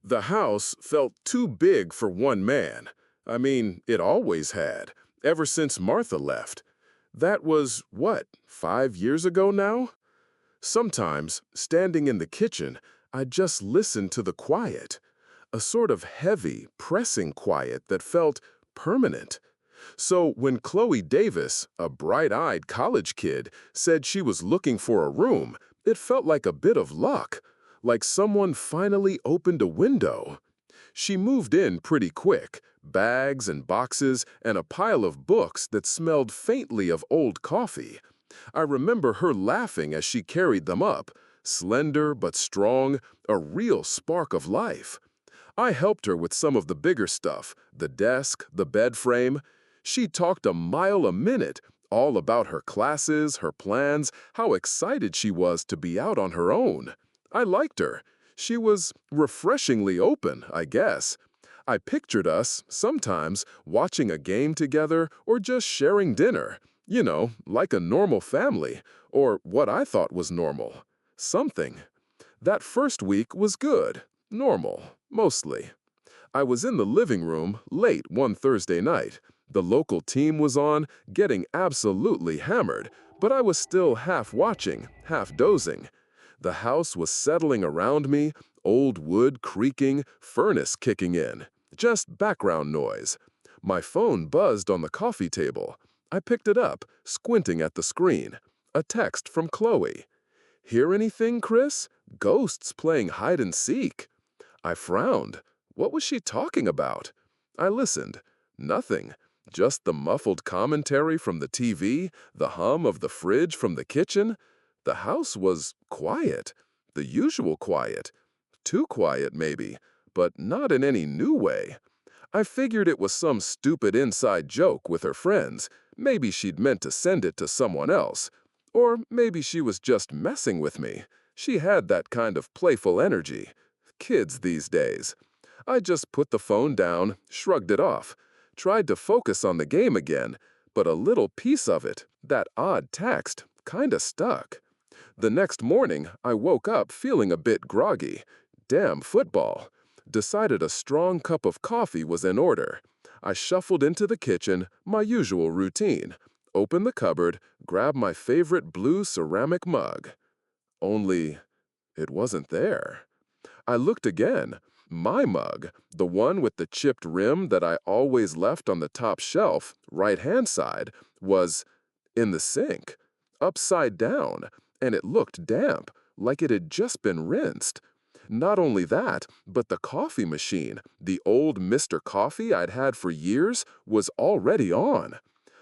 The house felt too big for one man. I mean, it always had, ever since Martha left. That was, what, 5 years ago now? Sometimes, standing in the kitchen, I'd just listen to the quiet. A sort of heavy, pressing quiet that felt permanent. So when Chloe Davis, a bright-eyed college kid, said she was looking for a room, it felt like a bit of luck, like someone finally opened a window. She moved in pretty quick, bags and boxes and a pile of books that smelled faintly of old coffee. I remember her laughing as she carried them up, slender but strong, a real spark of life. I helped her with some of the bigger stuff, the desk, the bed frame. She talked a mile a minute, all about her classes, her plans, how excited she was to be out on her own. I liked her. She was refreshingly open, I guess. I pictured us, sometimes, watching a game together or just sharing dinner. You know, like a normal family, or what I thought was normal. Something. That first week was good. Normal, mostly. I was in the living room late one Thursday night. The local team was on, getting absolutely hammered, but I was still half watching, half dozing. The house was settling around me, old wood creaking, furnace kicking in. Just background noise. My phone buzzed on the coffee table. I picked it up, squinting at the screen. A text from Chloe. "Hear anything, Chris? Ghosts playing hide and seek." I frowned. What was she talking about? I listened. Nothing. Just the muffled commentary from the TV, the hum of the fridge from the kitchen. The house was quiet. The usual quiet. Too quiet, maybe, but not in any new way. I figured it was some stupid inside joke with her friends. Maybe she'd meant to send it to someone else. Or maybe she was just messing with me. She had that kind of playful energy. Kids these days. I just put the phone down, shrugged it off, tried to focus on the game again, but a little piece of it, that odd text, kinda stuck. The next morning, I woke up feeling a bit groggy. Damn football. Decided a strong cup of coffee was in order. I shuffled into the kitchen, my usual routine. Opened the cupboard, grabbed my favorite blue ceramic mug. Only, it wasn't there. I looked again. My mug, the one with the chipped rim that I always left on the top shelf, right-hand side, was in the sink, upside down, and it looked damp, like it had just been rinsed. Not only that, but the coffee machine, the old Mr. Coffee I'd had for years, was already on.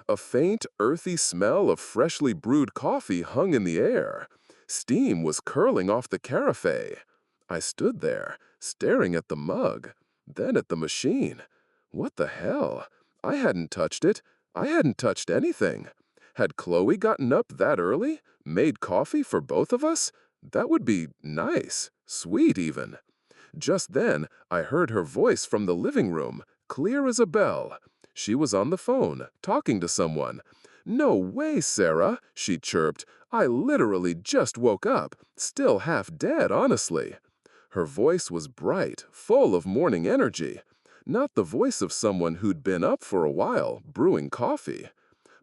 A faint, earthy smell of freshly brewed coffee hung in the air. Steam was curling off the carafe. I stood there, staring at the mug, then at the machine. What the hell? I hadn't touched it. I hadn't touched anything. Had Chloe gotten up that early? Made coffee for both of us? That would be nice, sweet even. Just then, I heard her voice from the living room, clear as a bell. She was on the phone, talking to someone. "No way, Sarah," she chirped. "I literally just woke up, still half dead, honestly." Her voice was bright, full of morning energy. Not the voice of someone who'd been up for a while, brewing coffee.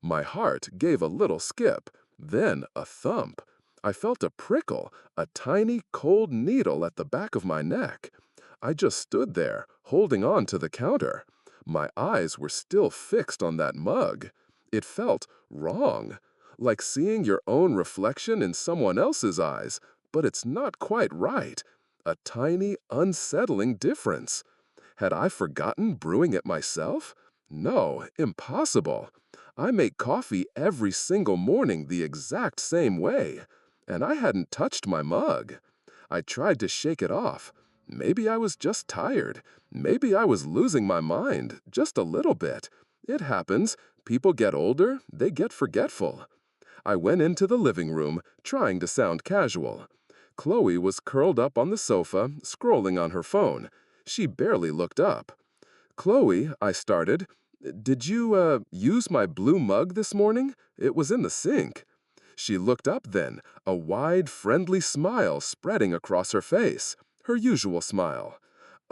My heart gave a little skip, then a thump. I felt a prickle, a tiny, cold needle at the back of my neck. I just stood there, holding on to the counter. My eyes were still fixed on that mug. It felt wrong, like seeing your own reflection in someone else's eyes, but it's not quite right. A tiny, unsettling difference. Had I forgotten brewing it myself? No, impossible. I make coffee every single morning the exact same way, and I hadn't touched my mug. I tried to shake it off. Maybe I was just tired. Maybe I was losing my mind, just a little bit. It happens. People get older, they get forgetful. I went into the living room, trying to sound casual. Chloe was curled up on the sofa, scrolling on her phone. She barely looked up. "Chloe," I started, "did you, use my blue mug this morning? It was in the sink." She looked up then, a wide, friendly smile spreading across her face. Her usual smile.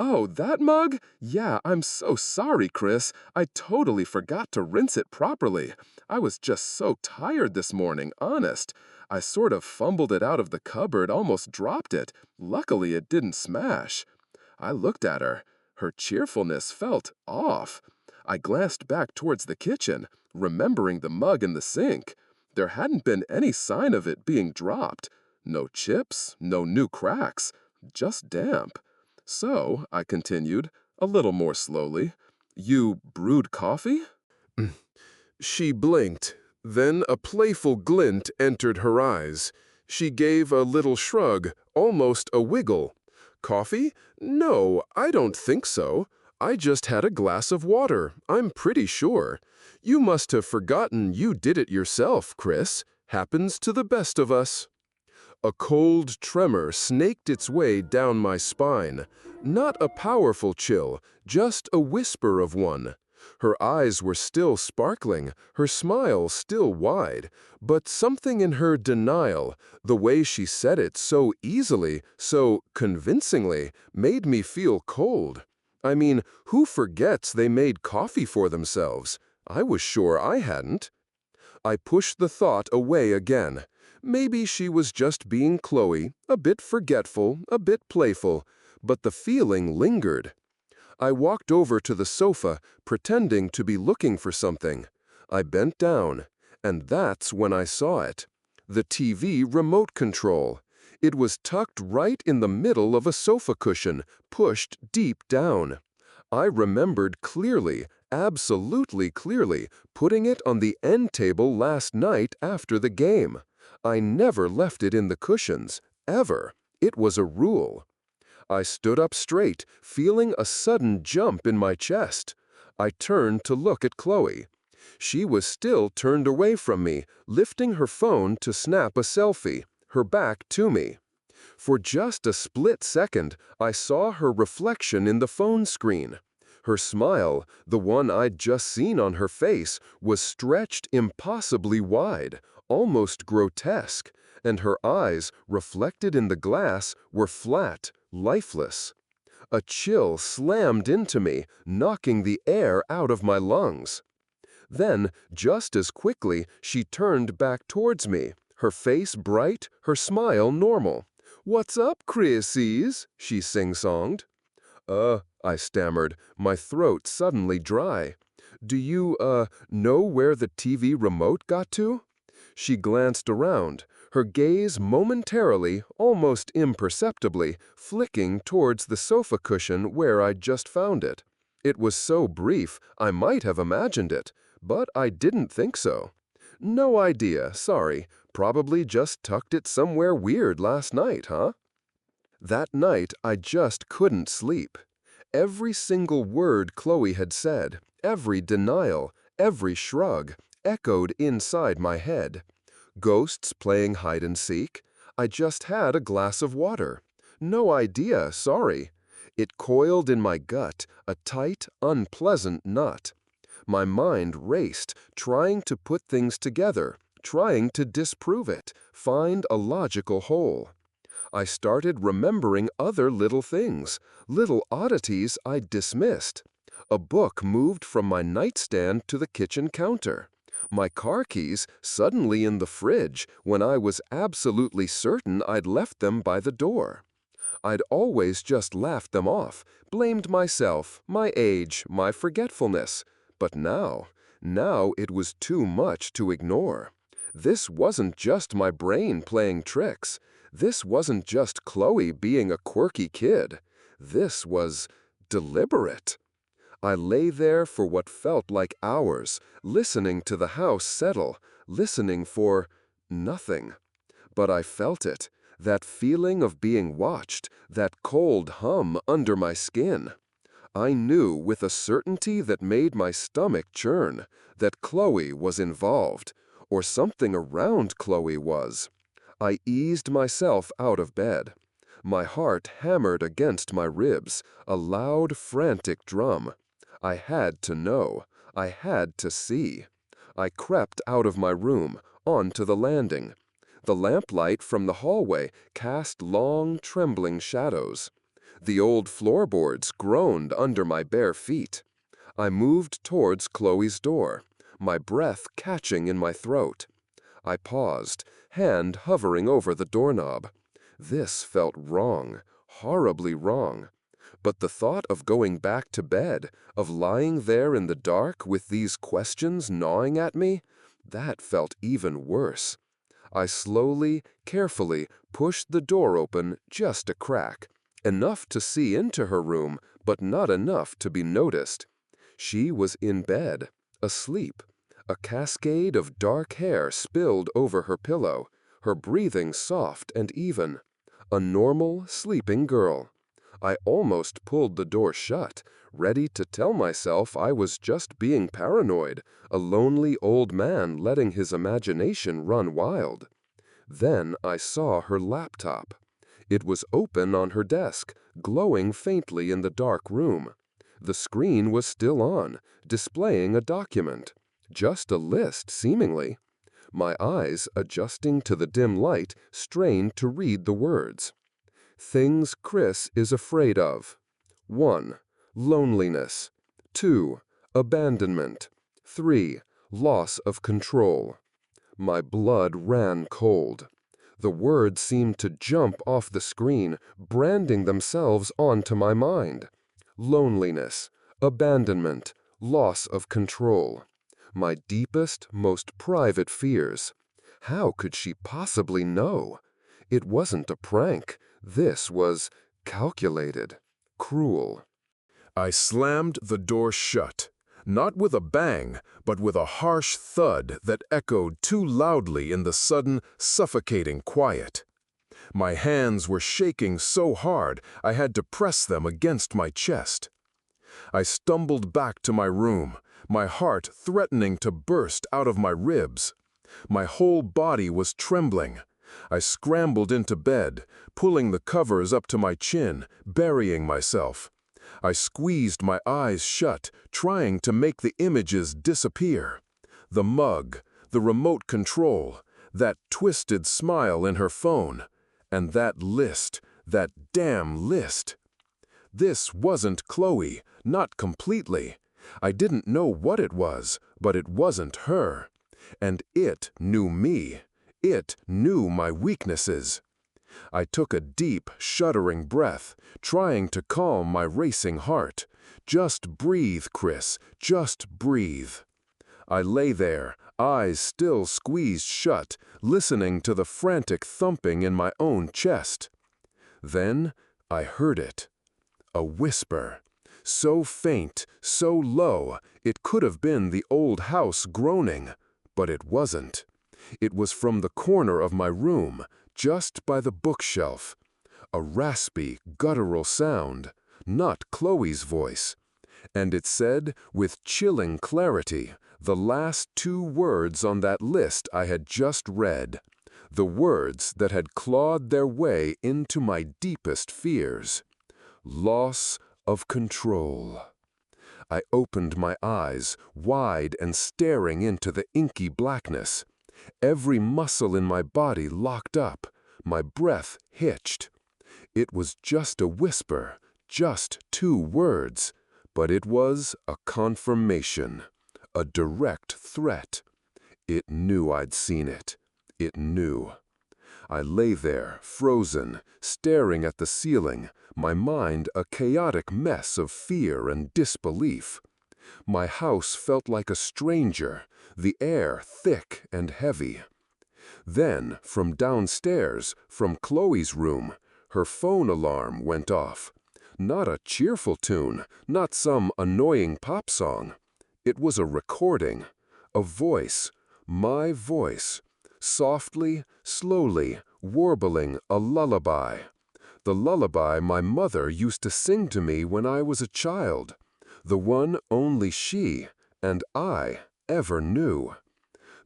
Oh, that mug? Yeah, I'm so sorry, Chris. I totally forgot to rinse it properly. I was just so tired this morning, honest. I sort of fumbled it out of the cupboard, almost dropped it. Luckily, it didn't smash. I looked at her. Her cheerfulness felt off. I glanced back towards the kitchen, remembering the mug in the sink. There hadn't been any sign of it being dropped. No chips, no new cracks, just damp. So, I continued, a little more slowly, you brewed coffee? She blinked. Then a playful glint entered her eyes. She gave a little shrug, almost a wiggle. Coffee? No, I don't think so. I just had a glass of water, I'm pretty sure. You must have forgotten you did it yourself, Chris. Happens to the best of us. A cold tremor snaked its way down my spine. Not a powerful chill, just a whisper of one. Her eyes were still sparkling, her smile still wide, but something in her denial, the way she said it so easily, so convincingly, made me feel cold. I mean, who forgets they made coffee for themselves? I was sure I hadn't. I pushed the thought away again. Maybe she was just being Chloe, a bit forgetful, a bit playful, but the feeling lingered. I walked over to the sofa, pretending to be looking for something. I bent down, and that's when I saw it. The TV remote control. It was tucked right in the middle of a sofa cushion, pushed deep down. I remembered clearly, absolutely clearly, putting it on the end table last night after the game. I never left it in the cushions, ever. It was a rule. I stood up straight, feeling a sudden jump in my chest. I turned to look at Chloe. She was still turned away from me, lifting her phone to snap a selfie, her back to me. For just a split second, I saw her reflection in the phone screen. Her smile, the one I'd just seen on her face, was stretched impossibly wide, almost grotesque, and her eyes, reflected in the glass, were flat, lifeless. A chill slammed into me, knocking the air out of my lungs. Then, just as quickly, she turned back towards me, her face bright, her smile normal. "What's up, Chrissies?" she sing-songed. I stammered, my throat suddenly dry. "Do you, know where the TV remote got to?" She glanced around, her gaze momentarily, almost imperceptibly, flicking towards the sofa cushion where I'd just found it. It was so brief, I might have imagined it, but I didn't think so. No idea, sorry. Probably just tucked it somewhere weird last night, huh? That night, I just couldn't sleep. Every single word Chloe had said, every denial, every shrug, echoed inside my head. Ghosts playing hide and seek. I just had a glass of water. No idea, sorry. It coiled in my gut, a tight, unpleasant knot. My mind raced, trying to put things together, trying to disprove it, find a logical whole. I started remembering other little things, little oddities I'd dismissed. A book moved from my nightstand to the kitchen counter. My car keys suddenly in the fridge when I was absolutely certain I'd left them by the door. I'd always just laughed them off, blamed myself, my age, my forgetfulness. But now it was too much to ignore. This wasn't just my brain playing tricks. This wasn't just Chloe being a quirky kid. This was deliberate. I lay there for what felt like hours, listening to the house settle, listening for nothing. But I felt it, that feeling of being watched, that cold hum under my skin. I knew with a certainty that made my stomach churn that Chloe was involved, or something around Chloe was. I eased myself out of bed. My heart hammered against my ribs, a loud, frantic drum. I had to know. I had to see. I crept out of my room, onto the landing. The lamplight from the hallway cast long, trembling shadows. The old floorboards groaned under my bare feet. I moved towards Chloe's door, my breath catching in my throat. I paused, hand hovering over the doorknob. This felt wrong, horribly wrong. But the thought of going back to bed, of lying there in the dark with these questions gnawing at me, that felt even worse. I slowly, carefully pushed the door open just a crack, enough to see into her room, but not enough to be noticed. She was in bed, asleep. A cascade of dark hair spilled over her pillow, her breathing soft and even. A normal, sleeping girl. I almost pulled the door shut, ready to tell myself I was just being paranoid, a lonely old man letting his imagination run wild. Then I saw her laptop. It was open on her desk, glowing faintly in the dark room. The screen was still on, displaying a document. Just a list, seemingly. My eyes, adjusting to the dim light, strained to read the words. Things Chris is afraid of. 1. Loneliness. 2. Abandonment. 3. Loss of control. My blood ran cold. The words seemed to jump off the screen, branding themselves onto my mind. Loneliness, abandonment, loss of control. My deepest, most private fears. How could she possibly know? It wasn't a prank. This was calculated, cruel. I slammed the door shut, not with a bang, but with a harsh thud that echoed too loudly in the sudden, suffocating quiet. My hands were shaking so hard I had to press them against my chest. I stumbled back to my room, my heart threatening to burst out of my ribs. My whole body was trembling. I scrambled into bed, pulling the covers up to my chin, burying myself. I squeezed my eyes shut, trying to make the images disappear. The mug, the remote control, that twisted smile in her phone, and that list, that damn list. This wasn't Chloe, not completely. I didn't know what it was, but it wasn't her. And it knew me. It knew my weaknesses. I took a deep, shuddering breath, trying to calm my racing heart. Just breathe, Chris, just breathe. I lay there, eyes still squeezed shut, listening to the frantic thumping in my own chest. Then I heard it. A whisper. So faint, so low, it could have been the old house groaning, but it wasn't. It was from the corner of my room, just by the bookshelf. A raspy, guttural sound, not Chloe's voice. And it said, with chilling clarity, the last 2 words on that list I had just read. The words that had clawed their way into my deepest fears. Loss of control. I opened my eyes, wide and staring into the inky blackness. Every muscle in my body locked up, my breath hitched. It was just a whisper, just 2 words, but it was a confirmation, a direct threat. It knew I'd seen it. It knew. I lay there, frozen, staring at the ceiling, my mind a chaotic mess of fear and disbelief. My house felt like a stranger, the air thick and heavy. Then, from downstairs, from Chloe's room, her phone alarm went off. Not a cheerful tune, not some annoying pop song. It was a recording, a voice, my voice, softly, slowly, warbling a lullaby. The lullaby my mother used to sing to me when I was a child, the one only she and I ever knew.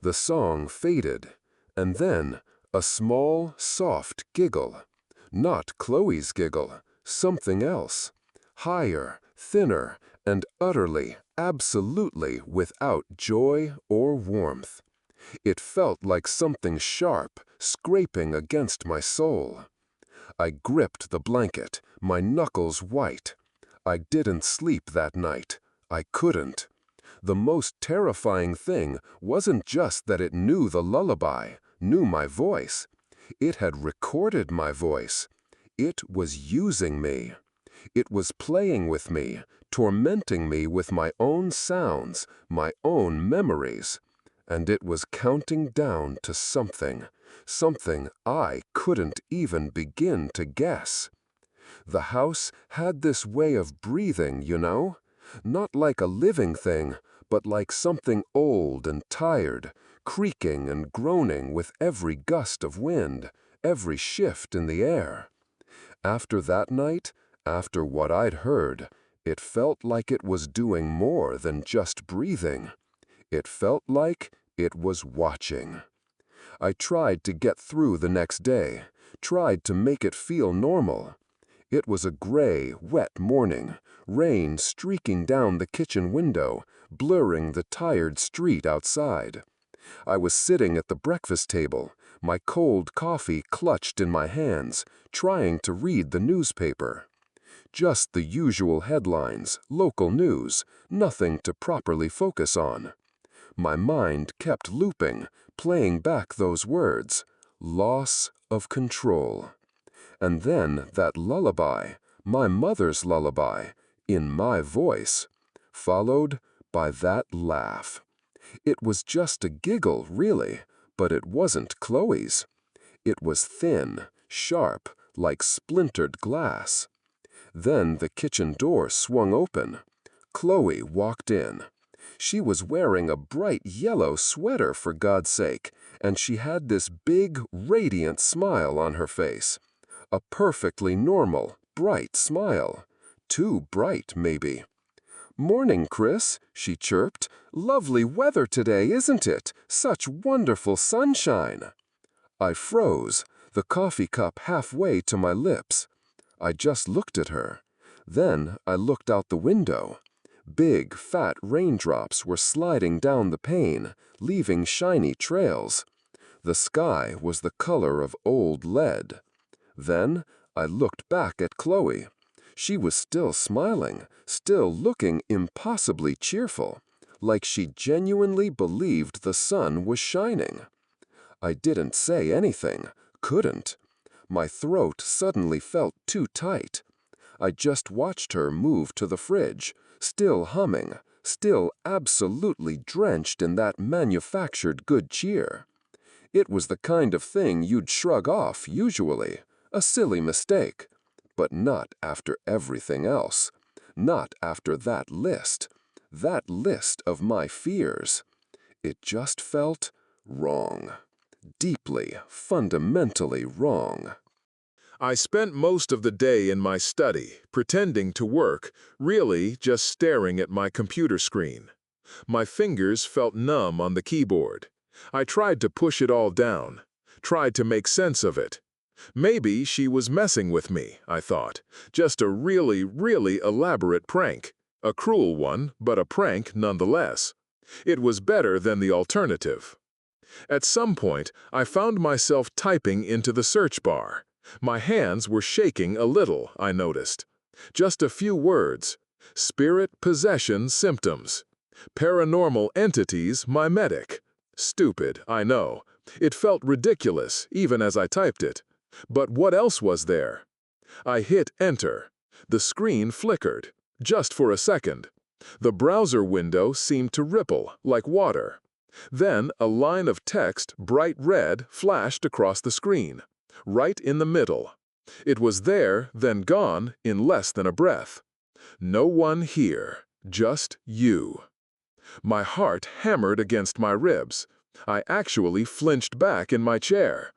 The song faded, and then a small, soft giggle. Not Chloe's giggle, something else. Higher, thinner, and utterly, absolutely without joy or warmth. It felt like something sharp, scraping against my soul. I gripped the blanket, my knuckles white. I didn't sleep that night. I couldn't. The most terrifying thing wasn't just that it knew the lullaby, knew my voice. It had recorded my voice. It was using me. It was playing with me, tormenting me with my own sounds, my own memories. And it was counting down to something I couldn't even begin to guess. The house had this way of breathing, you know? Not like a living thing, but like something old and tired, creaking and groaning with every gust of wind, every shift in the air. After that night, after what I'd heard, it felt like it was doing more than just breathing. It felt like it was watching. I tried to get through the next day, tried to make it feel normal. It was a gray, wet morning, rain streaking down the kitchen window, blurring the tired street outside. I was sitting at the breakfast table, my cold coffee clutched in my hands, trying to read the newspaper. Just the usual headlines, local news, nothing to properly focus on. My mind kept looping, playing back those words, loss of control. And then that lullaby, my mother's lullaby, in my voice, followed by that laugh. It was just a giggle, really, but it wasn't Chloe's. It was thin, sharp, like splintered glass. Then the kitchen door swung open. Chloe walked in. She was wearing a bright yellow sweater, for God's sake, and she had this big, radiant smile on her face. A perfectly normal, bright smile. Too bright, maybe. "Morning, Chris," she chirped. "Lovely weather today, isn't it? Such wonderful sunshine." I froze, the coffee cup halfway to my lips. I just looked at her. Then I looked out the window. Big, fat raindrops were sliding down the pane, leaving shiny trails. The sky was the color of old lead. Then I looked back at Chloe. She was still smiling, still looking impossibly cheerful, like she genuinely believed the sun was shining. I didn't say anything, couldn't. My throat suddenly felt too tight. I just watched her move to the fridge, still humming, still absolutely drenched in that manufactured good cheer. It was the kind of thing you'd shrug off, usually, a silly mistake. But not after everything else. Not after that list of my fears. It just felt wrong. Deeply, fundamentally wrong. I spent most of the day in my study, pretending to work, really just staring at my computer screen. My fingers felt numb on the keyboard. I tried to push it all down, tried to make sense of it. Maybe she was messing with me, I thought. Just a really, really elaborate prank. A cruel one, but a prank nonetheless. It was better than the alternative. At some point, I found myself typing into the search bar. My hands were shaking a little, I noticed. Just a few words. Spirit possession symptoms. Paranormal entities mimetic. Stupid, I know. It felt ridiculous, even as I typed it. But what else was there? I hit enter. The screen flickered, just for a second. The browser window seemed to ripple, like water. Then a line of text, bright red, flashed across the screen, right in the middle. It was there, then gone, in less than a breath. No one here, just you. My heart hammered against my ribs. I actually flinched back in my chair.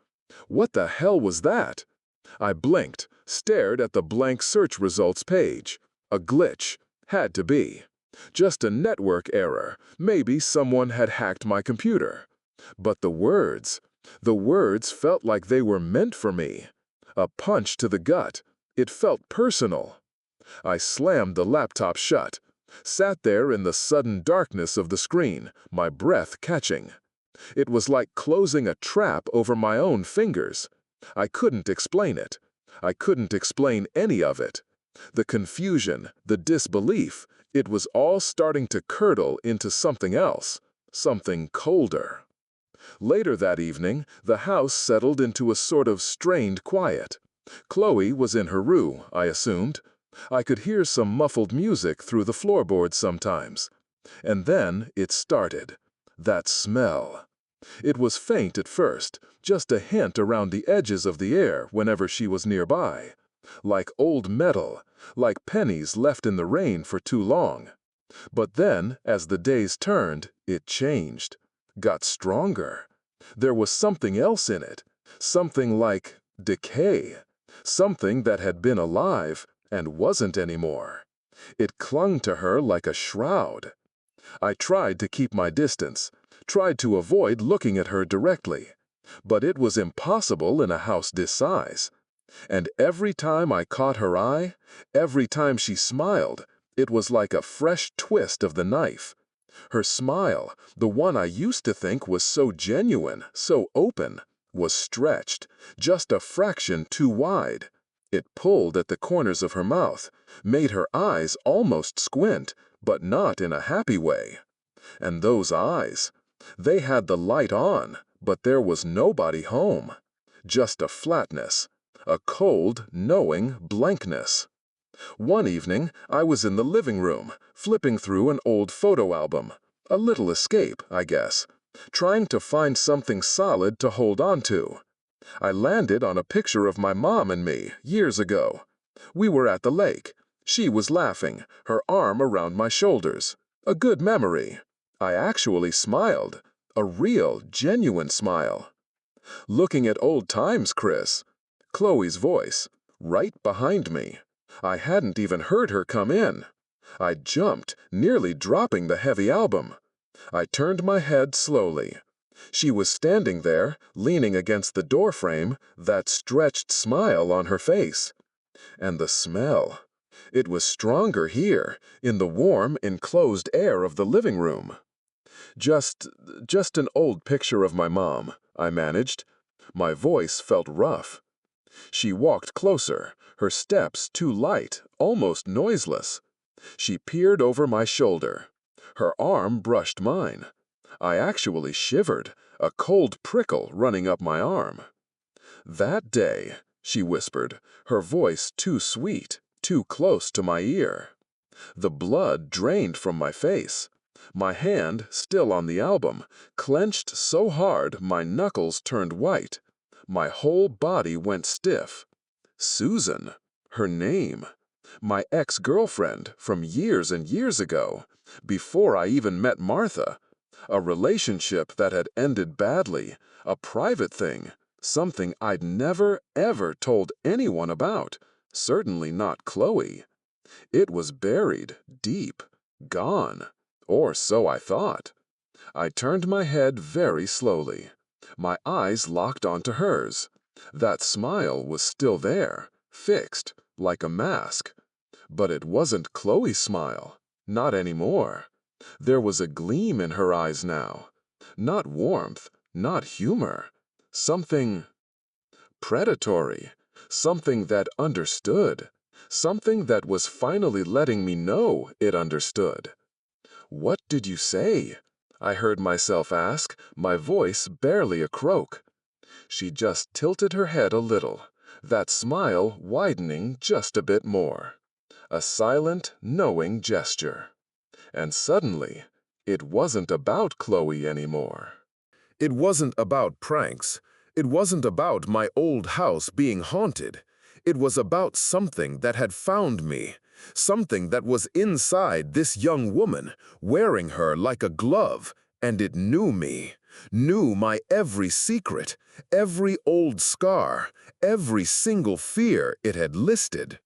What the hell was that? I blinked, stared at the blank search results page. A glitch. Had to be. Just a network error. Maybe someone had hacked my computer. But the words felt like they were meant for me. A punch to the gut. It felt personal. I slammed the laptop shut. Sat there in the sudden darkness of the screen, my breath catching. It was like closing a trap over my own fingers. I couldn't explain it. I couldn't explain any of it. The confusion, the disbelief, it was all starting to curdle into something else, something colder. Later that evening, the house settled into a sort of strained quiet. Chloe was in her room, I assumed. I could hear some muffled music through the floorboards sometimes. And then it started. That smell. It was faint at first, just a hint around the edges of the air whenever she was nearby. Like old metal, like pennies left in the rain for too long. But then, as the days turned, it changed. Got stronger. There was something else in it. Something like decay. Something that had been alive and wasn't anymore. It clung to her like a shroud. I tried to keep my distance, tried to avoid looking at her directly. But it was impossible in a house this size. And every time I caught her eye, every time she smiled, it was like a fresh twist of the knife. Her smile, the one I used to think was so genuine, so open, was stretched, just a fraction too wide. It pulled at the corners of her mouth, made her eyes almost squint, but not in a happy way. And those eyes, they had the light on, but there was nobody home. Just a flatness, a cold, knowing blankness. One evening, I was in the living room, flipping through an old photo album. A little escape, I guess. Trying to find something solid to hold on to. I landed on a picture of my mom and me, years ago. We were at the lake. She was laughing, her arm around my shoulders. A good memory. I actually smiled. A real, genuine smile. Looking at old times, Chris. Chloe's voice, right behind me. I hadn't even heard her come in. I jumped, nearly dropping the heavy album. I turned my head slowly. She was standing there, leaning against the doorframe, that stretched smile on her face. And the smell. It was stronger here, in the warm, enclosed air of the living room. Just an old picture of my mom, I managed. My voice felt rough. She walked closer, her steps too light, almost noiseless. She peered over my shoulder. Her arm brushed mine. I actually shivered, a cold prickle running up my arm. That day, she whispered, her voice too sweet, too close to my ear. The blood drained from my face. My hand, still on the album, clenched so hard my knuckles turned white. My whole body went stiff. Susan, her name. My ex-girlfriend from years and years ago, before I even met Martha. A relationship that had ended badly, a private thing, something I'd never, ever told anyone about, certainly not Chloe. It was buried, deep, gone, or so I thought. I turned my head very slowly. My eyes locked onto hers. That smile was still there, fixed, like a mask. But it wasn't Chloe's smile. Not anymore. There was a gleam in her eyes now. Not warmth, not humor. Something predatory. Something that understood. Something that was finally letting me know it understood. "What did you say?" I heard myself ask, my voice barely a croak. She just tilted her head a little, that smile widening just a bit more. A silent, knowing gesture. And suddenly, it wasn't about Chloe anymore. It wasn't about pranks. It wasn't about my old house being haunted. It was about something that had found me. Something that was inside this young woman, wearing her like a glove, and it knew me, knew my every secret, every old scar, every single fear it had listed.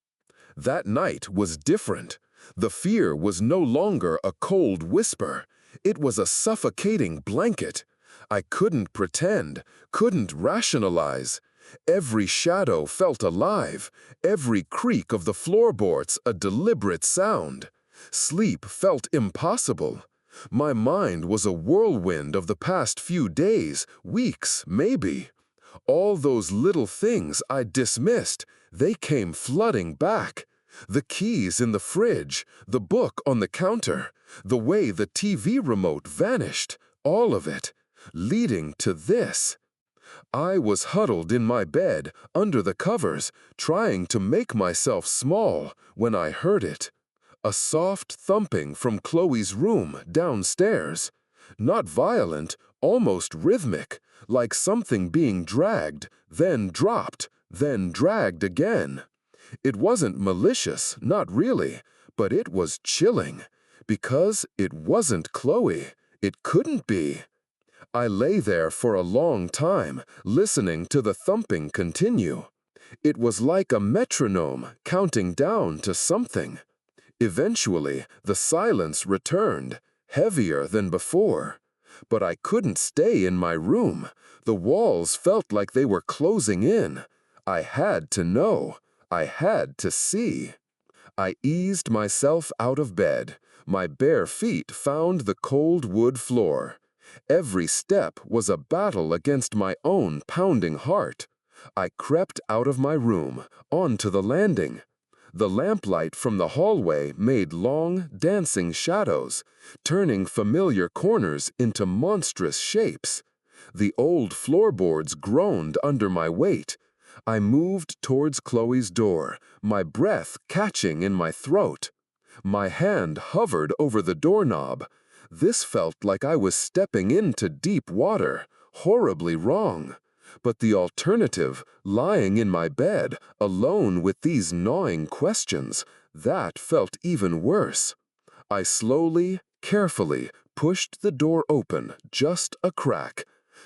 That night was different. The fear was no longer a cold whisper. It was a suffocating blanket. I couldn't pretend, couldn't rationalize. Every shadow felt alive, every creak of the floorboards a deliberate sound. Sleep felt impossible. My mind was a whirlwind of the past few days, weeks, maybe. All those little things I dismissed, They came flooding back. The keys in the fridge, the book on the counter, the way the TV remote vanished, all of it, leading to this. I was huddled in my bed, under the covers, trying to make myself small when I heard it. A soft thumping from Chloe's room downstairs. Not violent, almost rhythmic, like something being dragged, then dropped, then dragged again. It wasn't malicious, not really, but it was chilling. Because it wasn't Chloe. It couldn't be. I lay there for a long time, listening to the thumping continue. It was like a metronome counting down to something. Eventually, the silence returned, heavier than before. But I couldn't stay in my room. The walls felt like they were closing in. I had to know. I had to see. I eased myself out of bed. My bare feet found the cold wood floor. Every step was a battle against my own pounding heart. I crept out of my room, onto the landing. The lamplight from the hallway made long, dancing shadows, turning familiar corners into monstrous shapes. The old floorboards groaned under my weight. I moved towards Chloe's door, my breath catching in my throat. My hand hovered over the doorknob. This felt like I was stepping into deep water, horribly wrong. But the alternative, lying in my bed, alone with these gnawing questions, that felt even worse. I slowly, carefully pushed the door open, just a crack,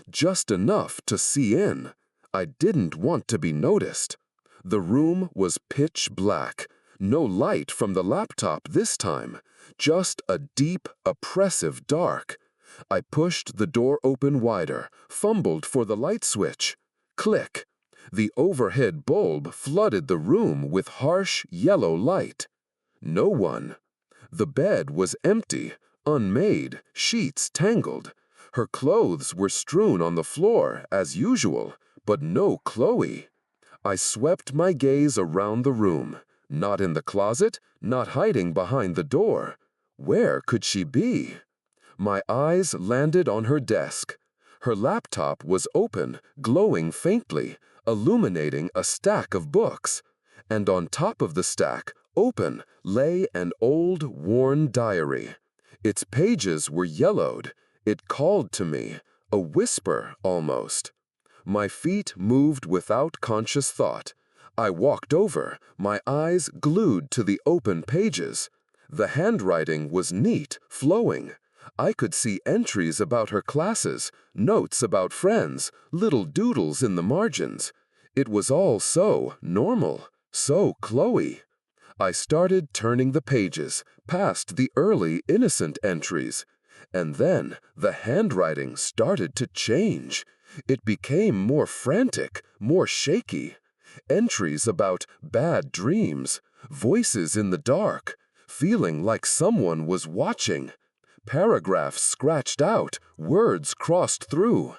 just enough to see in. I didn't want to be noticed. The room was pitch black. No light from the laptop this time, just a deep, oppressive dark. I pushed the door open wider, fumbled for the light switch. Click. The overhead bulb flooded the room with harsh, yellow light. No one. The bed was empty, unmade, sheets tangled. Her clothes were strewn on the floor, as usual, but no Chloe. I swept my gaze around the room. Not in the closet, not hiding behind the door. Where could she be? My eyes landed on her desk. Her laptop was open, glowing faintly, illuminating a stack of books. And on top of the stack, open, lay an old, worn diary. Its pages were yellowed. It called to me, a whisper almost. My feet moved without conscious thought. I walked over, my eyes glued to the open pages. The handwriting was neat, flowing. I could see entries about her classes, notes about friends, little doodles in the margins. It was all so normal, so Chloe. I started turning the pages, past the early innocent entries. And then the handwriting started to change. It became more frantic, more shaky. Entries about bad dreams, voices in the dark, feeling like someone was watching. Paragraphs scratched out, words crossed through.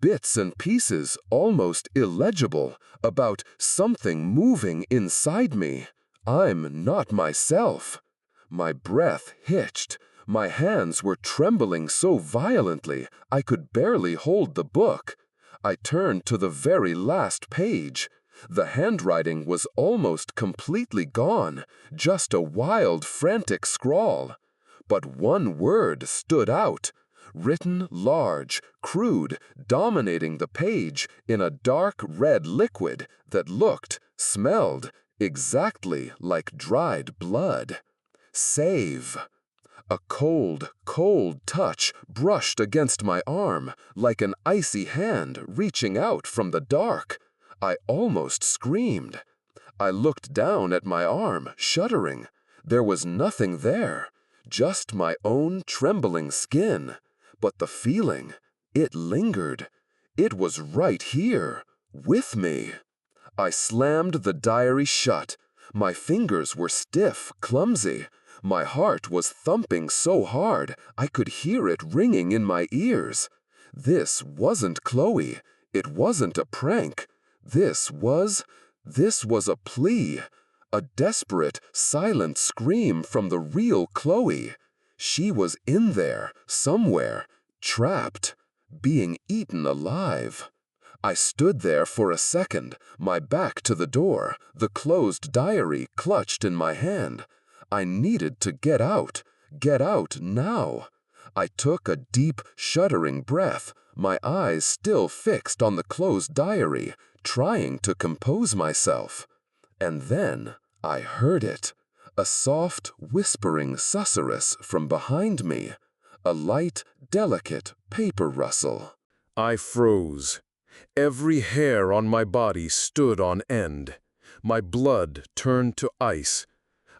Bits and pieces, almost illegible, about something moving inside me. I'm not myself. My breath hitched. My hands were trembling so violently I could barely hold the book. I turned to the very last page. The handwriting was almost completely gone, just a wild, frantic scrawl. But one word stood out, written large, crude, dominating the page in a dark red liquid that looked, smelled, exactly like dried blood. Save. A cold, cold touch brushed against my arm, like an icy hand reaching out from the dark. I almost screamed. I looked down at my arm, shuddering. There was nothing there, just my own trembling skin. But the feeling, it lingered. It was right here, with me. I slammed the diary shut. My fingers were stiff, clumsy. My heart was thumping so hard I could hear it ringing in my ears. This wasn't Chloe. It wasn't a prank. This was This was a plea, a desperate, silent scream from the real Chloe. She was in there, somewhere, trapped, being eaten alive. I stood there for a second, my back to the door, the closed diary clutched in my hand. I needed to get out now. I took a deep, shuddering breath, my eyes still fixed on the closed diary, trying to compose myself. And then I heard it, a soft, whispering susurrus from behind me, a light, delicate paper rustle. I froze. Every hair on my body stood on end. My blood turned to ice.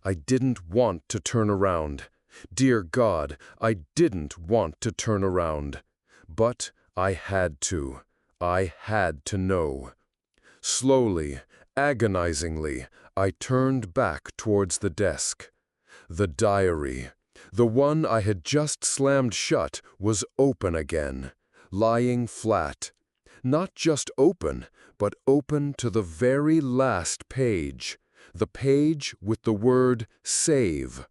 I didn't want to turn around. Dear God, I didn't want to turn around. But I had to. I had to know. Slowly, agonizingly, I turned back towards the desk. The diary, the one I had just slammed shut, was open again, lying flat. Not just open, but open to the very last page, the page with the word save.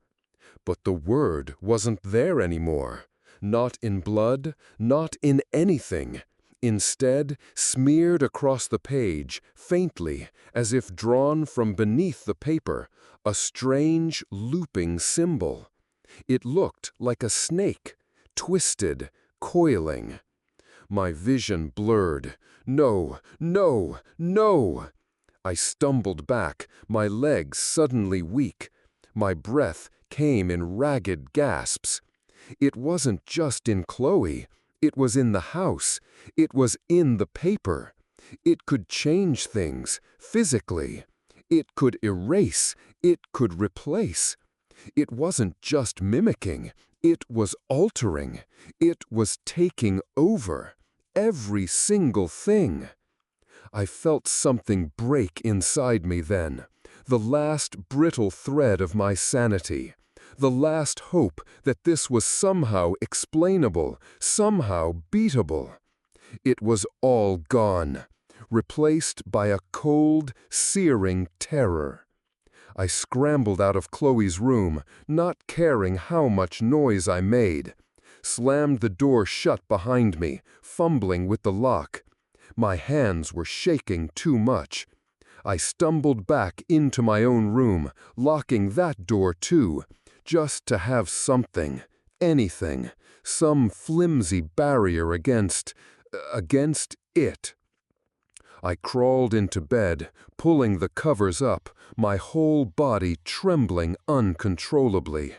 But the word wasn't there anymore, not in blood, not in anything. Instead, smeared across the page, faintly, as if drawn from beneath the paper, a strange, looping symbol. It looked like a snake, twisted, coiling. My vision blurred. No, no, no! I stumbled back, my legs suddenly weak. My breath came in ragged gasps. It wasn't just in Chloe. It was in the house. It was in the paper. It could change things, physically. It could erase. It could replace. It wasn't just mimicking. It was altering. It was taking over. Every single thing. I felt something break inside me then. The last brittle thread of my sanity. The last hope that this was somehow explainable, somehow beatable. It was all gone, replaced by a cold, searing terror. I scrambled out of Chloe's room, not caring how much noise I made. Slammed the door shut behind me, fumbling with the lock. My hands were shaking too much. I stumbled back into my own room, locking that door too, just to have something, anything, some flimsy barrier against it. I crawled into bed, pulling the covers up, my whole body trembling uncontrollably.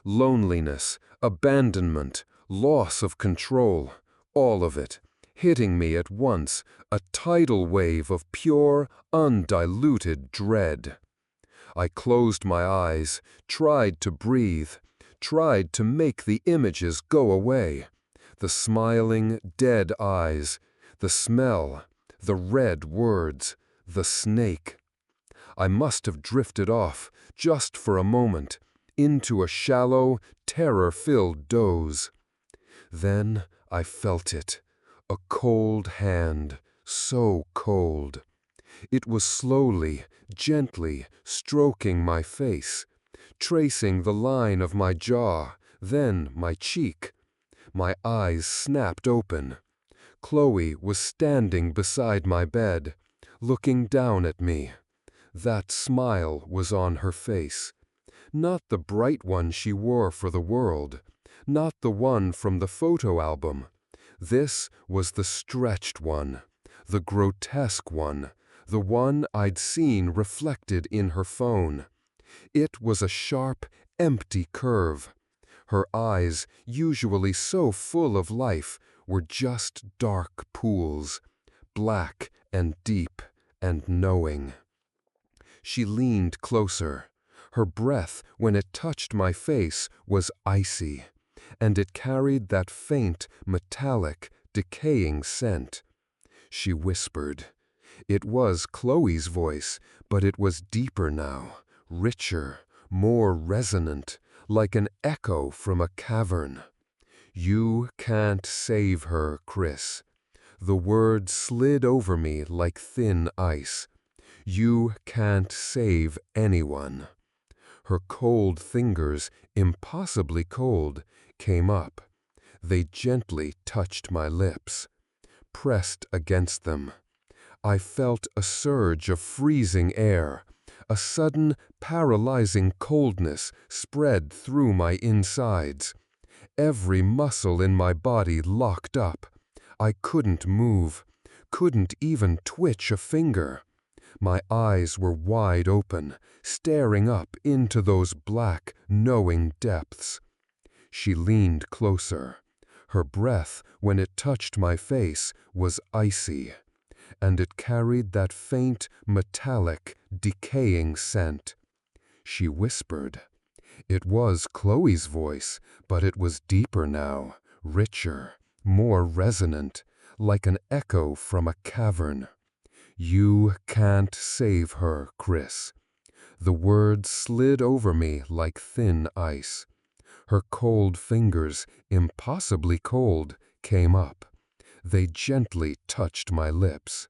Loneliness, abandonment, loss of control, all of it, hitting me at once, a tidal wave of pure, undiluted dread. I closed my eyes, tried to breathe, tried to make the images go away. The smiling, dead eyes, the smell, the red words, the snake. I must have drifted off, just for a moment, into a shallow, terror-filled doze. Then I felt it, a cold hand, so cold. It was slowly, gently stroking my face, tracing the line of my jaw, then my cheek. My eyes snapped open. Chloe was standing beside my bed, looking down at me. That smile was on her face. Not the bright one she wore for the world, not the one from the photo album. This was the stretched one, the grotesque one, the one I'd seen reflected in her phone. It was a sharp, empty curve. Her eyes, usually so full of life, were just dark pools, black and deep and knowing. She leaned closer. Her breath, when it touched my face, was icy, and it carried that faint, metallic, decaying scent. She whispered. It was Chloe's voice, but it was deeper now, richer, more resonant, like an echo from a cavern. You can't save her, Chris. The words slid over me like thin ice. You can't save anyone. Her cold fingers, impossibly cold, came up. They gently touched my lips, pressed against them. I felt a surge of freezing air. A sudden, paralyzing coldness spread through my insides. Every muscle in my body locked up. I couldn't move, couldn't even twitch a finger. My eyes were wide open, staring up into those black, knowing depths. She leaned closer. Her breath, when it touched my face, was icy, and it carried that faint, metallic, decaying scent. She whispered. It was Chloe's voice, but it was deeper now, richer, more resonant, like an echo from a cavern. You can't save her, Chris. The words slid over me like thin ice. Her cold fingers, impossibly cold, came up. They gently touched my lips,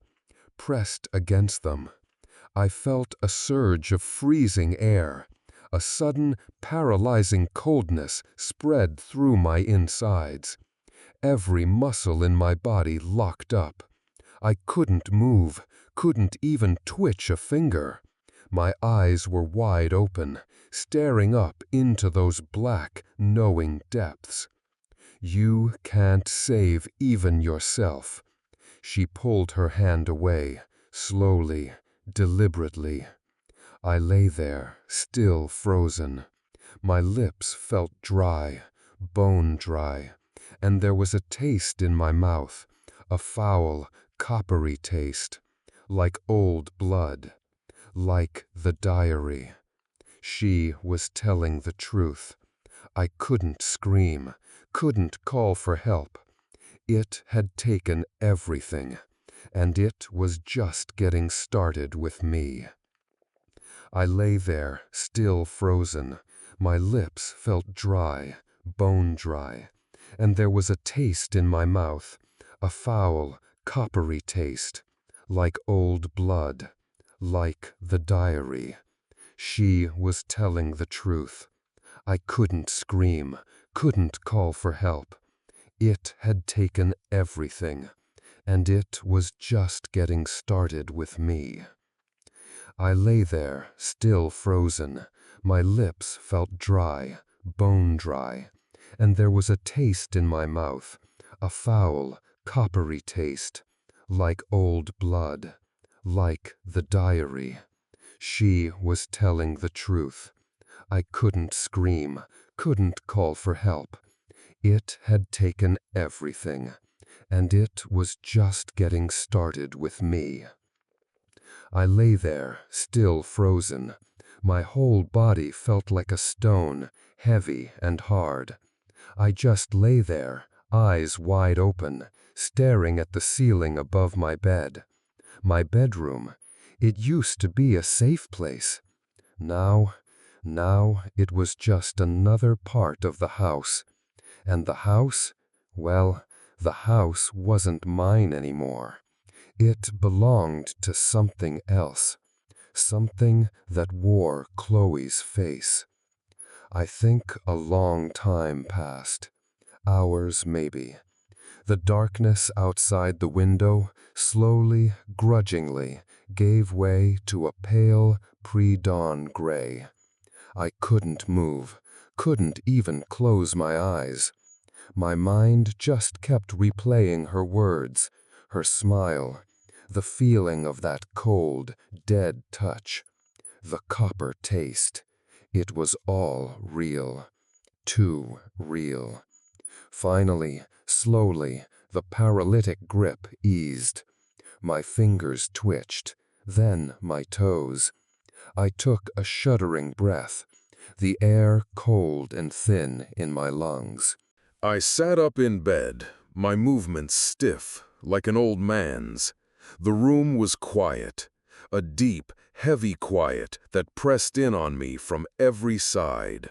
pressed against them. I felt a surge of freezing air. A sudden, paralyzing coldness spread through my insides. Every muscle in my body locked up. I couldn't move, couldn't even twitch a finger. My eyes were wide open, staring up into those black, knowing depths. You can't save even yourself. She pulled her hand away, slowly, deliberately. I lay there, still frozen. My lips felt dry, bone dry, and there was a taste in my mouth, a foul, coppery taste, like old blood, like the diary. She was telling the truth. I couldn't scream, couldn't call for help. It had taken everything, and it was just getting started with me. I lay there, still frozen. My lips felt dry, bone dry, and there was a taste in my mouth, a foul, coppery taste, like old blood, like the diary. She was telling the truth. I couldn't scream, couldn't call for help. It had taken everything, and it was just getting started with me. I lay there, still frozen. My lips felt dry, bone dry, and there was a taste in my mouth, a foul, coppery taste, like old blood, like the diary. She was telling the truth. I couldn't scream, couldn't call for help. It had taken everything, and it was just getting started with me. I lay there, still frozen. My whole body felt like a stone, heavy and hard. I just lay there, eyes wide open, staring at the ceiling above my bed. My bedroom. It used to be a safe place. Now it was just another part of the house. And the house? Well, the house wasn't mine anymore. It belonged to something else, something that wore Chloe's face. I think a long time passed, hours maybe. The darkness outside the window slowly, grudgingly, gave way to a pale, pre-dawn gray. I couldn't move, couldn't even close my eyes. My mind just kept replaying her words, her smile, the feeling of that cold, dead touch, the copper taste. It was all real, too real. Finally, slowly, the paralytic grip eased. My fingers twitched, then my toes. I took a shuddering breath, the air cold and thin in my lungs. I sat up in bed, my movements stiff, like an old man's. The room was quiet, a deep, heavy quiet that pressed in on me from every side.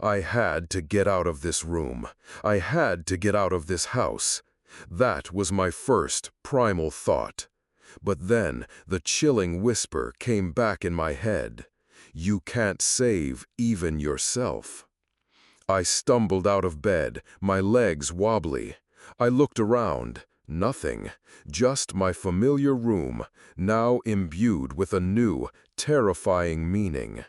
I had to get out of this room. I had to get out of this house. That was my first, primal thought. But then the chilling whisper came back in my head. You can't save even yourself. I stumbled out of bed, my legs wobbly. I looked around. Nothing. Just my familiar room, now imbued with a new, terrifying meaning.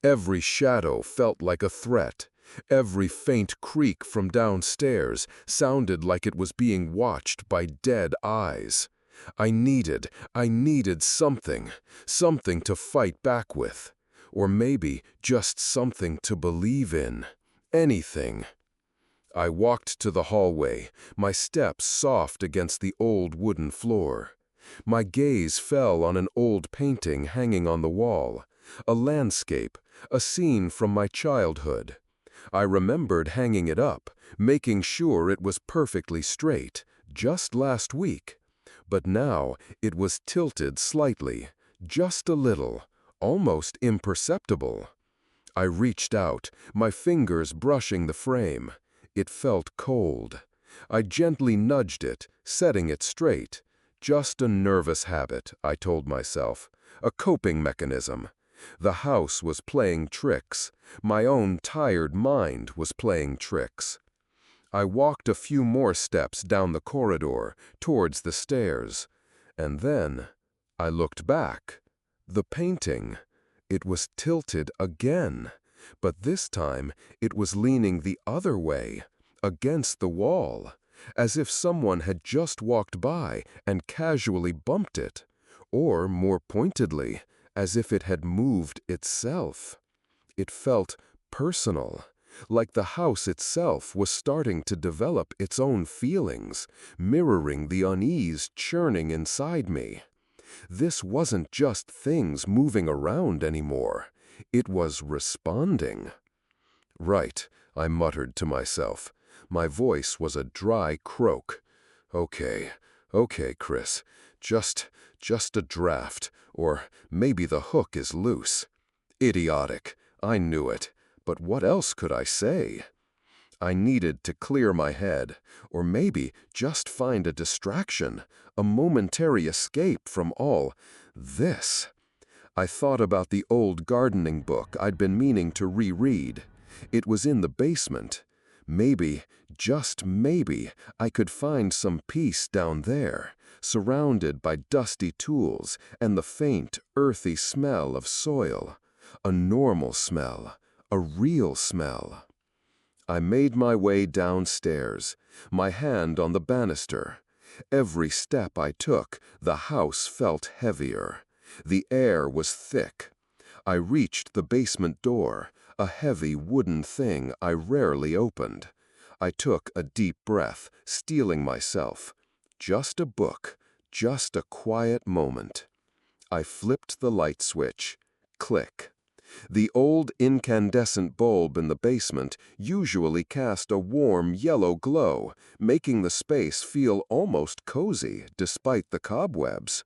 Every shadow felt like a threat. Every faint creak from downstairs sounded like it was being watched by dead eyes. I needed something to fight back with. Or maybe just something to believe in. Anything. I walked to the hallway, my steps soft against the old wooden floor. My gaze fell on an old painting hanging on the wall, a landscape, a scene from my childhood. I remembered hanging it up, making sure it was perfectly straight, just last week. But now it was tilted slightly, just a little, almost imperceptible. I reached out, my fingers brushing the frame. It felt cold. I gently nudged it, setting it straight. Just a nervous habit, I told myself. A coping mechanism. The house was playing tricks. My own tired mind was playing tricks. I walked a few more steps down the corridor, towards the stairs. And then I looked back. The painting. It was tilted again, but this time it was leaning the other way, against the wall, as if someone had just walked by and casually bumped it, or, more pointedly, as if it had moved itself. It felt personal, like the house itself was starting to develop its own feelings, mirroring the unease churning inside me. This wasn't just things moving around anymore. It was responding. Right, I muttered to myself. My voice was a dry croak. Okay, Chris. Just a draft, or maybe the hook is loose. Idiotic. I knew it. But what else could I say? I needed to clear my head, or maybe just find a distraction, a momentary escape from all this. I thought about the old gardening book I'd been meaning to reread. It was in the basement. Maybe, just maybe, I could find some peace down there, surrounded by dusty tools and the faint, earthy smell of soil. A normal smell, a real smell. I made my way downstairs, my hand on the banister. Every step I took, the house felt heavier. The air was thick. I reached the basement door, a heavy wooden thing I rarely opened. I took a deep breath, steeling myself. Just a book, just a quiet moment. I flipped the light switch. Click. The old incandescent bulb in the basement usually cast a warm yellow glow, making the space feel almost cozy despite the cobwebs.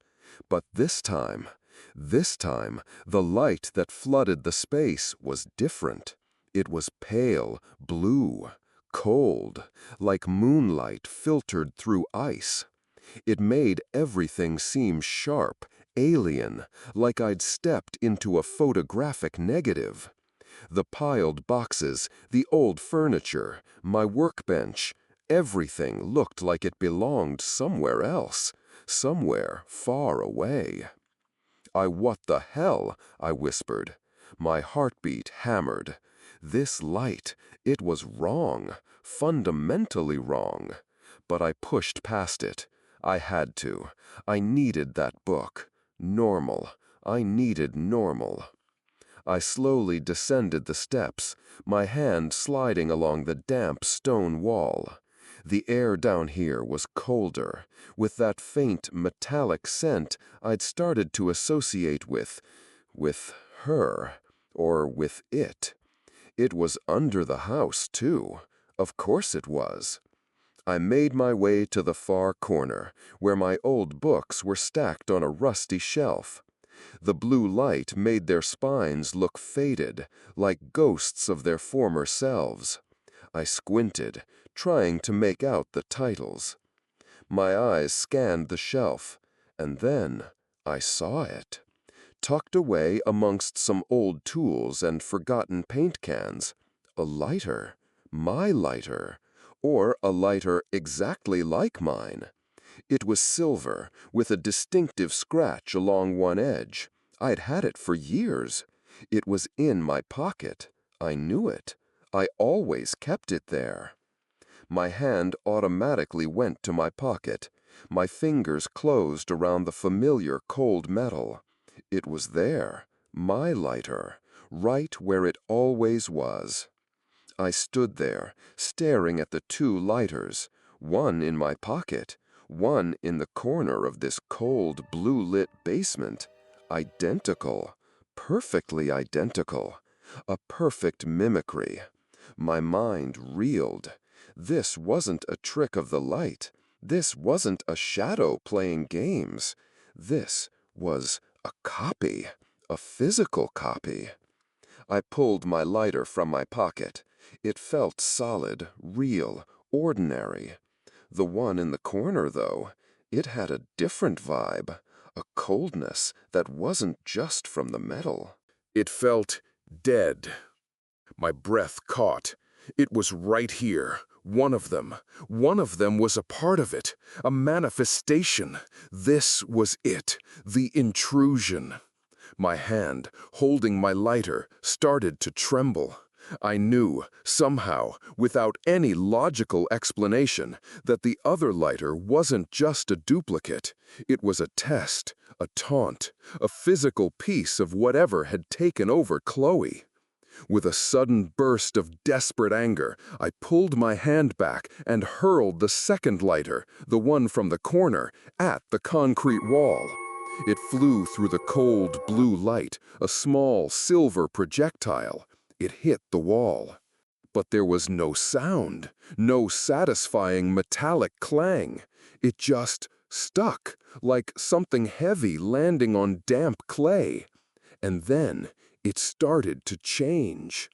But this time, the light that flooded the space was different. It was pale, blue, cold, like moonlight filtered through ice. It made everything seem sharp, alien, like I'd stepped into a photographic negative. The piled boxes, the old furniture, my workbench, everything looked like it belonged somewhere else, somewhere far away. What the hell?" I whispered. My heartbeat hammered. This light, it was wrong, fundamentally wrong. But I pushed past it. I had to. I needed that book. Normal. I needed normal. I slowly descended the steps, my hand sliding along the damp stone wall. The air down here was colder, with that faint metallic scent I'd started to associate with her, or with it. It was under the house, too. Of course it was. I made my way to the far corner, where my old books were stacked on a rusty shelf. The blue light made their spines look faded, like ghosts of their former selves. I squinted, trying to make out the titles. My eyes scanned the shelf. And then I saw it. Tucked away amongst some old tools and forgotten paint cans, a lighter, my lighter, or a lighter exactly like mine. It was silver, with a distinctive scratch along one edge. I'd had it for years. It was in my pocket. I knew it. I always kept it there. My hand automatically went to my pocket. My fingers closed around the familiar cold metal. It was there, my lighter, right where it always was. I stood there, staring at the two lighters, one in my pocket, one in the corner of this cold, blue-lit basement. Identical, perfectly identical, a perfect mimicry. My mind reeled. This wasn't a trick of the light. This wasn't a shadow playing games. This was a copy, a physical copy. I pulled my lighter from my pocket. It felt solid, real, ordinary. The one in the corner, though, it had a different vibe, a coldness that wasn't just from the metal. It felt dead. My breath caught. It was right here. One of them. One of them was a part of it. A manifestation. This was it. The intrusion. My hand, holding my lighter, started to tremble. I knew, somehow, without any logical explanation, that the other lighter wasn't just a duplicate. It was a test, a taunt, a physical piece of whatever had taken over Chloe. With a sudden burst of desperate anger, I pulled my hand back and hurled the second lighter, the one from the corner, at the concrete wall. It flew through the cold blue light, a small silver projectile. It hit the wall. But there was no sound, no satisfying metallic clang. It just stuck, like something heavy landing on damp clay. And then it started to change.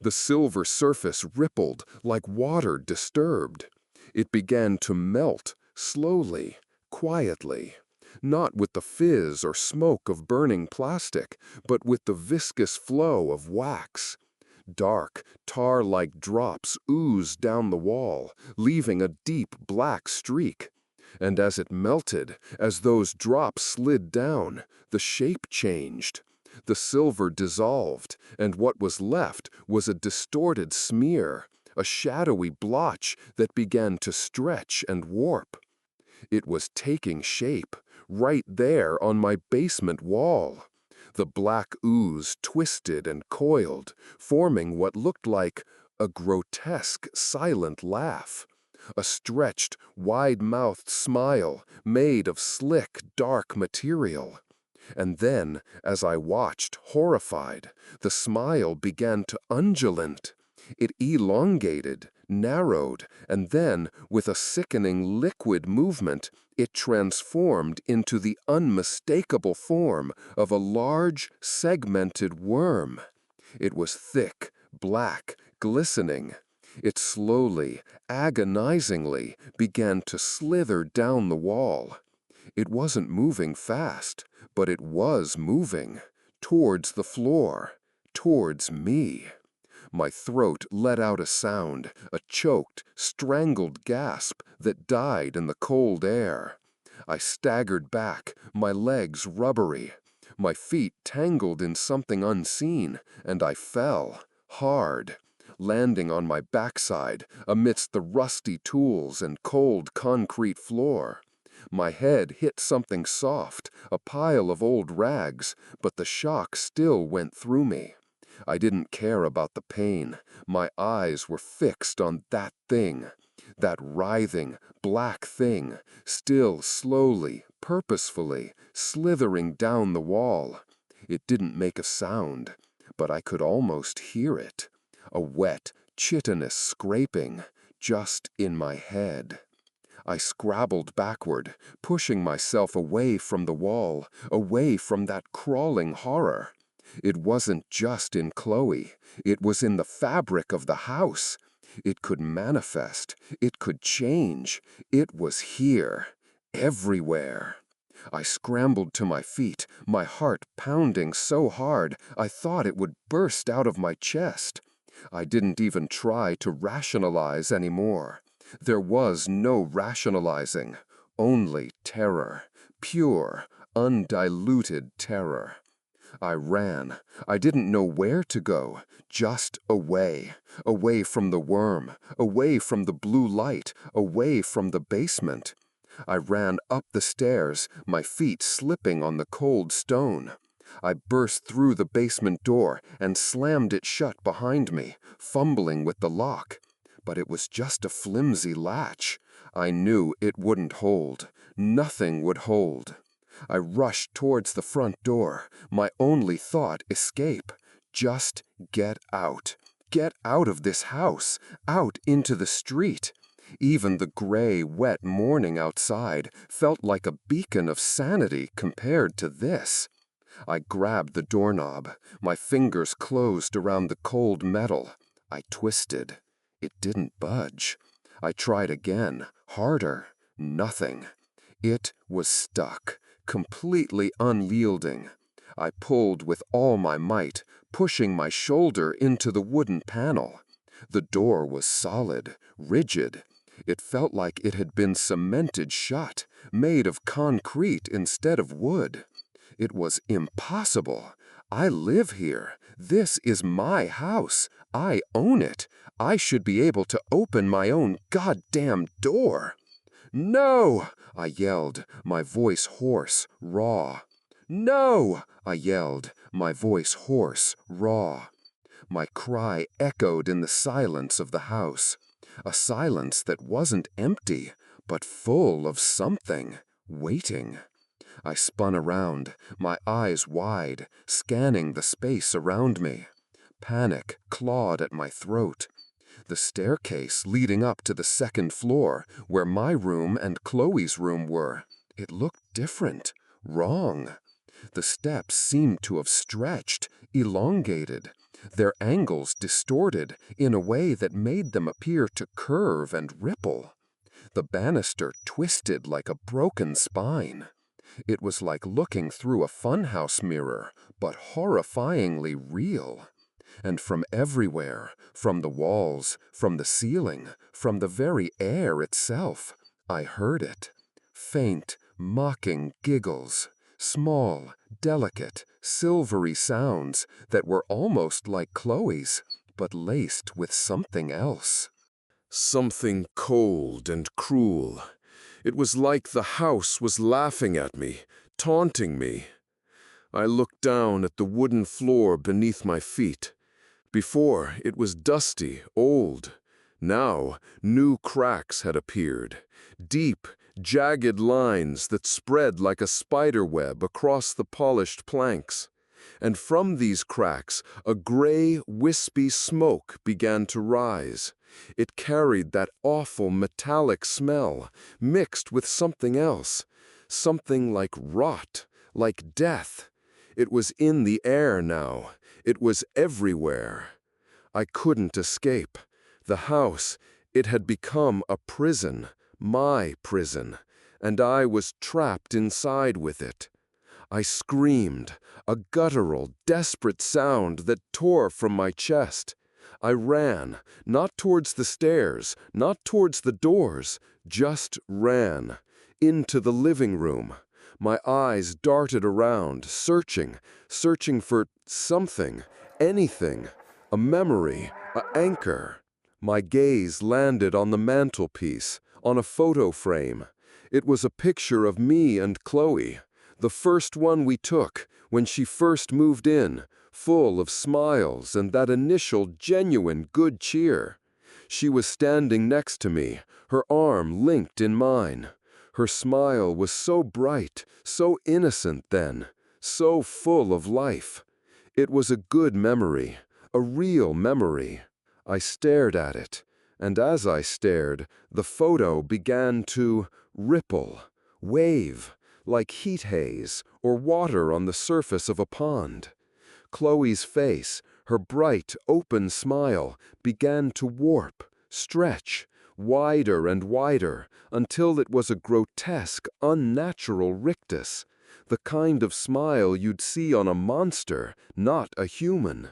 The silver surface rippled like water disturbed. It began to melt, slowly, quietly. Not with the fizz or smoke of burning plastic, but with the viscous flow of wax. Dark, tar-like drops oozed down the wall, leaving a deep black streak. And as it melted, as those drops slid down, the shape changed. The silver dissolved, and what was left was a distorted smear, a shadowy blotch that began to stretch and warp. It was taking shape, right there on my basement wall. The black ooze twisted and coiled, forming what looked like a grotesque, silent laugh. A stretched, wide-mouthed smile made of slick, dark material. And then, as I watched, horrified, the smile began to undulate. It elongated, narrowed, and then, with a sickening liquid movement, it transformed into the unmistakable form of a large, segmented worm. It was thick, black, glistening. It slowly, agonizingly began to slither down the wall. It wasn't moving fast, but it was moving, towards the floor, towards me. My throat let out a sound, a choked, strangled gasp that died in the cold air. I staggered back, my legs rubbery. My feet tangled in something unseen, and I fell, hard, landing on my backside amidst the rusty tools and cold concrete floor. My head hit something soft, a pile of old rags, but the shock still went through me. I didn't care about the pain. My eyes were fixed on that thing, that writhing, black thing, still slowly, purposefully, slithering down the wall. It didn't make a sound, but I could almost hear it, a wet, chitinous scraping, just in my head. I scrabbled backward, pushing myself away from the wall, away from that crawling horror. It wasn't just in Chloe. It was in the fabric of the house. It could manifest. It could change. It was here. Everywhere. I scrambled to my feet, my heart pounding so hard I thought it would burst out of my chest. I didn't even try to rationalize anymore. There was no rationalizing, only terror, pure, undiluted terror. I ran. I didn't know where to go, just away. Away from the worm, away from the blue light, away from the basement. I ran up the stairs, my feet slipping on the cold stone. I burst through the basement door and slammed it shut behind me, fumbling with the lock. But it was just a flimsy latch. I knew it wouldn't hold. Nothing would hold. I rushed towards the front door, my only thought escape. Just get out. Get out of this house, out into the street. Even the gray, wet morning outside felt like a beacon of sanity compared to this. I grabbed the doorknob. My fingers closed around the cold metal. I twisted. It didn't budge. I tried again, harder. Nothing. It was stuck, completely unyielding. I pulled with all my might, pushing my shoulder into the wooden panel. The door was solid, rigid. It felt like it had been cemented shut, made of concrete instead of wood. It was impossible. I live here. This is my house. I own it. I should be able to open my own goddamn door. "No!" I yelled, my voice hoarse, raw. "No!" I yelled, my voice hoarse, raw. My cry echoed in the silence of the house, a silence that wasn't empty, but full of something, waiting. I spun around, my eyes wide, scanning the space around me. Panic clawed at my throat. The staircase leading up to the second floor, where my room and Chloe's room were, it looked different, wrong. The steps seemed to have stretched, elongated, their angles distorted in a way that made them appear to curve and ripple. The banister twisted like a broken spine. It was like looking through a funhouse mirror, but horrifyingly real. And from everywhere, from the walls, from the ceiling, from the very air itself, I heard it. Faint, mocking giggles, small, delicate, silvery sounds that were almost like Chloe's, but laced with something else. Something cold and cruel. It was like the house was laughing at me, taunting me. I looked down at the wooden floor beneath my feet. Before, it was dusty, old. Now, new cracks had appeared, deep, jagged lines that spread like a spider web across the polished planks. And from these cracks, a gray, wispy smoke began to rise. It carried that awful metallic smell, mixed with something else, something like rot, like death. It was in the air now. It was everywhere. I couldn't escape. The house, it had become a prison, my prison, and I was trapped inside with it. I screamed, a guttural, desperate sound that tore from my chest. I ran, not towards the stairs, not towards the doors, just ran, into the living room. My eyes darted around, searching for something, anything, a memory, an anchor. My gaze landed on the mantelpiece, on a photo frame. It was a picture of me and Chloe, the first one we took when she first moved in, full of smiles and that initial genuine good cheer. She was standing next to me, her arm linked in mine. Her smile was so bright, so innocent then, so full of life. It was a good memory, a real memory. I stared at it, and as I stared, the photo began to ripple, wave, like heat haze or water on the surface of a pond. Chloe's face, her bright, open smile, began to warp, stretch, wider and wider, until it was a grotesque, unnatural rictus, the kind of smile you'd see on a monster, not a human.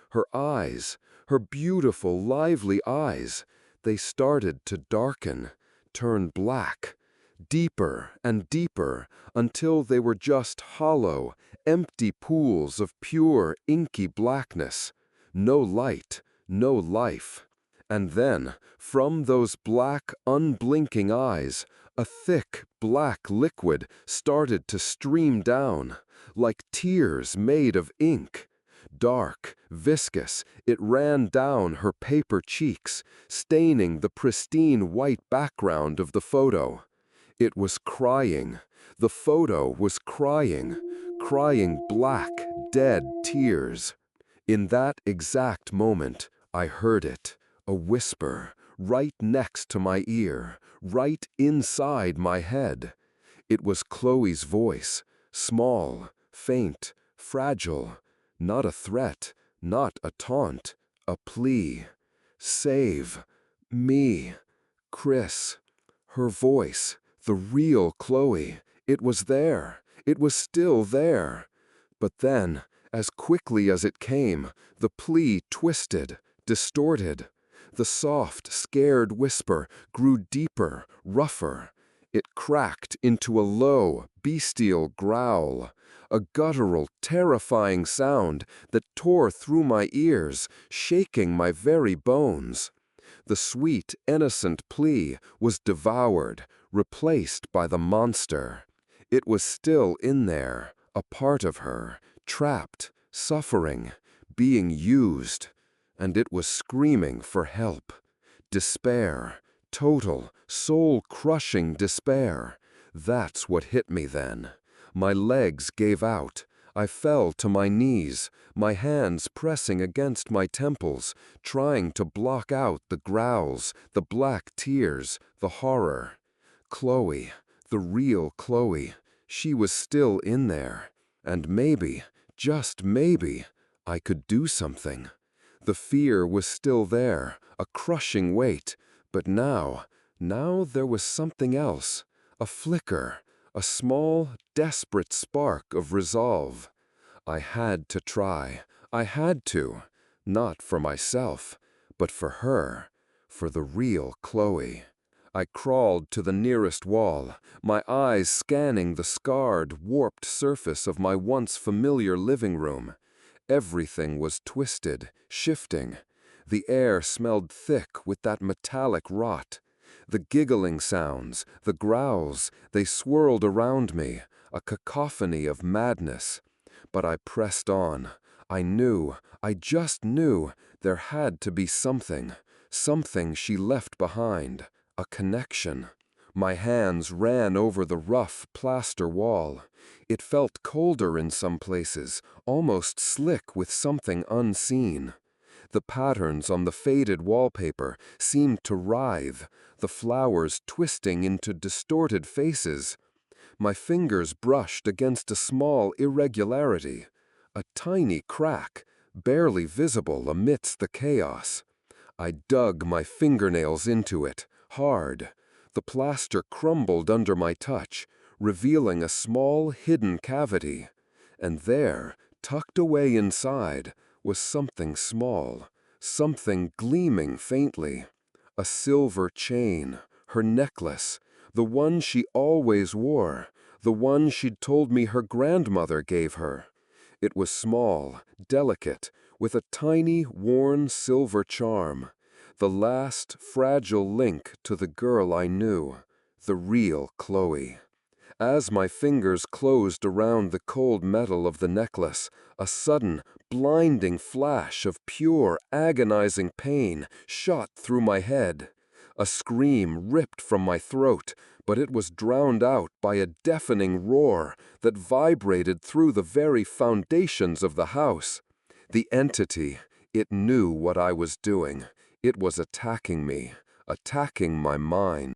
Her eyes, her beautiful, lively eyes, they started to darken, turn black, deeper and deeper, until they were just hollow, empty pools of pure, inky blackness. No light, no life. And then, from those black, unblinking eyes, a thick, black liquid started to stream down, like tears made of ink. Dark, viscous, it ran down her paper cheeks, staining the pristine white background of the photo. It was crying. The photo was crying, crying black, dead tears. In that exact moment, I heard it, a whisper, right next to my ear, right inside my head. It was Chloe's voice, small, faint, fragile, not a threat, not a taunt, a plea. Save me, Chris. Her voice, the real Chloe, it was there, it was still there. But then, as quickly as it came, the plea twisted, distorted. The soft, scared whisper grew deeper, rougher. It cracked into a low, bestial growl, a guttural, terrifying sound that tore through my ears, shaking my very bones. The sweet, innocent plea was devoured, replaced by the monster. It was still in there, a part of her, trapped, suffering, being used, and it was screaming for help. Despair, total, soul-crushing despair. That's what hit me then. My legs gave out. I fell to my knees, my hands pressing against my temples, trying to block out the growls, the black tears, the horror. Chloe, the real Chloe, she was still in there. And maybe, just maybe, I could do something. The fear was still there, a crushing weight, but now there was something else, a flicker, a small, desperate spark of resolve. I had to try. I had to. Not for myself, but for her, for the real Chloe. I crawled to the nearest wall, my eyes scanning the scarred, warped surface of my once familiar living room. Everything was twisted, shifting. The air smelled thick with that metallic rot. The giggling sounds, the growls, they swirled around me, a cacophony of madness. But I pressed on. I knew, I just knew, there had to be something she left behind, a connection. My hands ran over the rough plaster wall. It felt colder in some places, almost slick with something unseen. The patterns on the faded wallpaper seemed to writhe, the flowers twisting into distorted faces. My fingers brushed against a small irregularity, a tiny crack, barely visible amidst the chaos. I dug my fingernails into it, hard. The plaster crumbled under my touch, revealing a small, hidden cavity. And there, tucked away inside, was something small, something gleaming faintly. A silver chain, her necklace, the one she always wore, the one she'd told me her grandmother gave her. It was small, delicate, with a tiny, worn silver charm. The last, fragile link to the girl I knew, the real Chloe. As my fingers closed around the cold metal of the necklace, a sudden, blinding flash of pure, agonizing pain shot through my head. A scream ripped from my throat, but it was drowned out by a deafening roar that vibrated through the very foundations of the house. The entity, it knew what I was doing. It was attacking me, attacking my mind.